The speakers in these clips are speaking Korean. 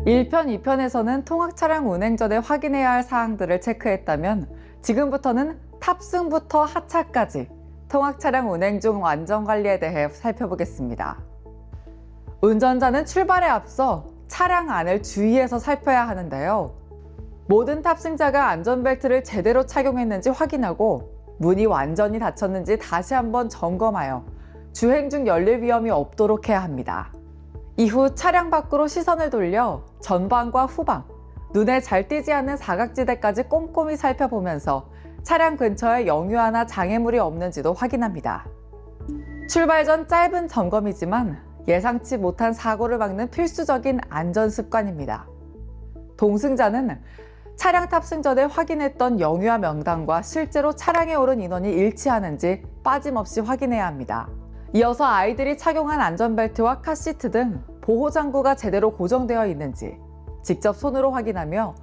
1편, 2편에서는 통학 차량 운행 전에 확인해야 할 사항들을 체크했다면 지금부터는 탑승부터 하차까지 통학 차량 운행 중 안전관리에 대해 살펴보겠습니다. 운전자는 출발에 앞서 차량 안을 주의해서 살펴야 하는데요. 모든 탑승자가 안전벨트를 제대로 착용했는지 확인하고 문이 완전히 닫혔는지 다시 한번 점검하여 주행 중 열릴 위험이 없도록 해야 합니다. 이후 차량 밖으로 시선을 돌려 전방과 후방, 눈에 잘 띄지 않는 사각지대까지 꼼꼼히 살펴보면서 차량 근처에 영유아나 장애물이 없는지도 확인합니다. 출발 전 짧은 점검이지만 예상치 못한 사고를 막는 필수적인 안전 습관입니다. 동승자는 차량 탑승 전에 확인했던 영유아 명단과 실제로 차량에 오른 인원이 일치하는지 빠짐없이 확인해야 합니다. 이어서 아이들이 착용한 안전벨트와 카시트 등 보호장구가 제대로 고정되어 있는지 직접 손으로 확인하며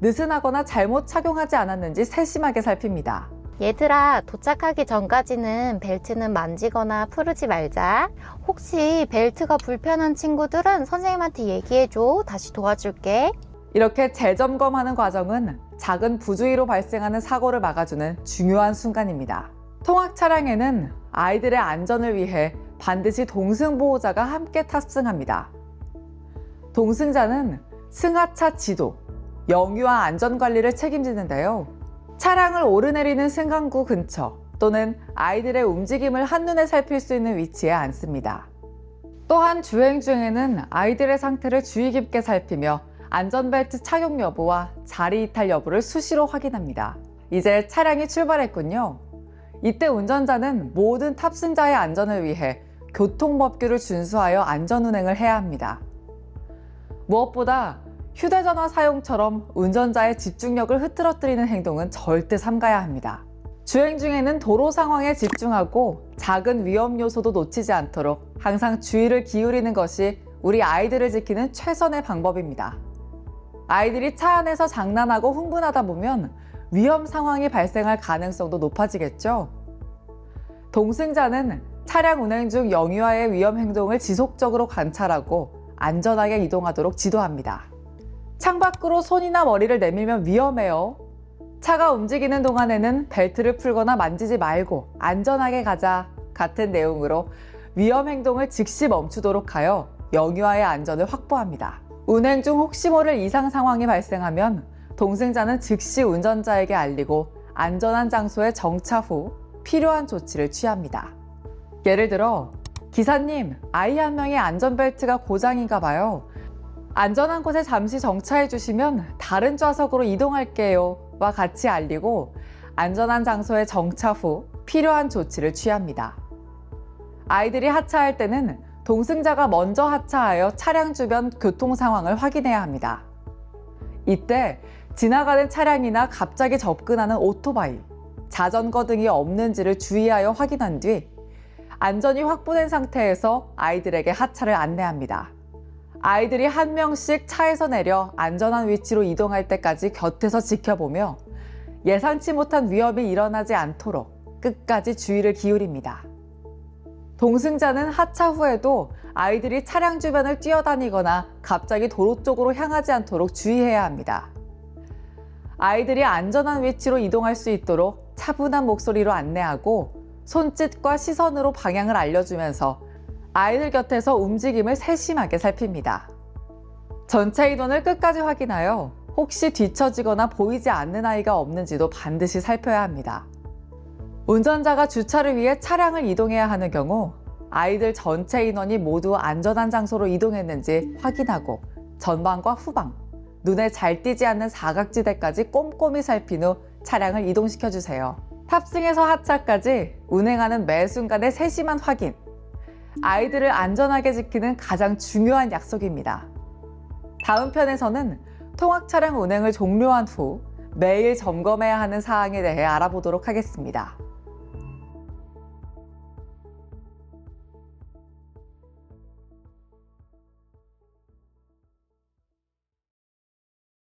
느슨하거나 잘못 착용하지 않았는지 세심하게 살핍니다. 얘들아, 도착하기 전까지는 벨트는 만지거나 풀지 말자. 혹시 벨트가 불편한 친구들은 선생님한테 얘기해줘. 다시 도와줄게. 이렇게 재점검하는 과정은 작은 부주의로 발생하는 사고를 막아주는 중요한 순간입니다. 통학 차량에는 아이들의 안전을 위해 반드시 동승보호자가 함께 탑승합니다. 동승자는 승하차 지도, 영유아 안전관리를 책임지는데요. 차량을 오르내리는 승강구 근처 또는 아이들의 움직임을 한눈에 살필 수 있는 위치에 앉습니다. 또한 주행 중에는 아이들의 상태를 주의 깊게 살피며 안전벨트 착용 여부와 자리 이탈 여부를 수시로 확인합니다. 이제 차량이 출발했군요. 이때 운전자는 모든 탑승자의 안전을 위해 교통법규를 준수하여 안전운행을 해야 합니다. 무엇보다 휴대전화 사용처럼 운전자의 집중력을 흐트러뜨리는 행동은 절대 삼가야 합니다. 주행 중에는 도로 상황에 집중하고 작은 위험 요소도 놓치지 않도록 항상 주의를 기울이는 것이 우리 아이들을 지키는 최선의 방법입니다. 아이들이 차 안에서 장난하고 흥분하다 보면 위험 상황이 발생할 가능성도 높아지겠죠. 동승자는 차량 운행 중 영유아의 위험 행동을 지속적으로 관찰하고 안전하게 이동하도록 지도합니다. 창밖으로 손이나 머리를 내밀면 위험해요. 차가 움직이는 동안에는 벨트를 풀거나 만지지 말고 안전하게 가자 같은 내용으로 위험 행동을 즉시 멈추도록 하여 영유아의 안전을 확보합니다. 운행 중 혹시 모를 이상 상황이 발생하면 동승자는 즉시 운전자에게 알리고 안전한 장소에 정차 후 필요한 조치를 취합니다. 예를 들어, 기사님, 아이 한 명의 안전벨트가 고장인가 봐요. 안전한 곳에 잠시 정차해 주시면 다른 좌석으로 이동할게요 와 같이 알리고 안전한 장소에 정차 후 필요한 조치를 취합니다. 아이들이 하차할 때는 동승자가 먼저 하차하여 차량 주변 교통 상황을 확인해야 합니다. 이때 지나가는 차량이나 갑자기 접근하는 오토바이, 자전거 등이 없는지를 주의하여 확인한 뒤 안전이 확보된 상태에서 아이들에게 하차를 안내합니다. 아이들이 한 명씩 차에서 내려 안전한 위치로 이동할 때까지 곁에서 지켜보며 예상치 못한 위험이 일어나지 않도록 끝까지 주의를 기울입니다. 동승자는 하차 후에도 아이들이 차량 주변을 뛰어다니거나 갑자기 도로 쪽으로 향하지 않도록 주의해야 합니다. 아이들이 안전한 위치로 이동할 수 있도록 차분한 목소리로 안내하고 손짓과 시선으로 방향을 알려주면서 아이들 곁에서 움직임을 세심하게 살핍니다. 전체 인원을 끝까지 확인하여 혹시 뒤처지거나 보이지 않는 아이가 없는지도 반드시 살펴야 합니다. 운전자가 주차를 위해 차량을 이동해야 하는 경우 아이들 전체 인원이 모두 안전한 장소로 이동했는지 확인하고 전방과 후방, 눈에 잘 띄지 않는 사각지대까지 꼼꼼히 살핀 후 차량을 이동시켜주세요. 탑승에서 하차까지 운행하는 매 순간의 세심한 확인, 아이들을 안전하게 지키는 가장 중요한 약속입니다. 다음 편에서는 통학 차량 운행을 종료한 후 매일 점검해야 하는 사항에 대해 알아보도록 하겠습니다.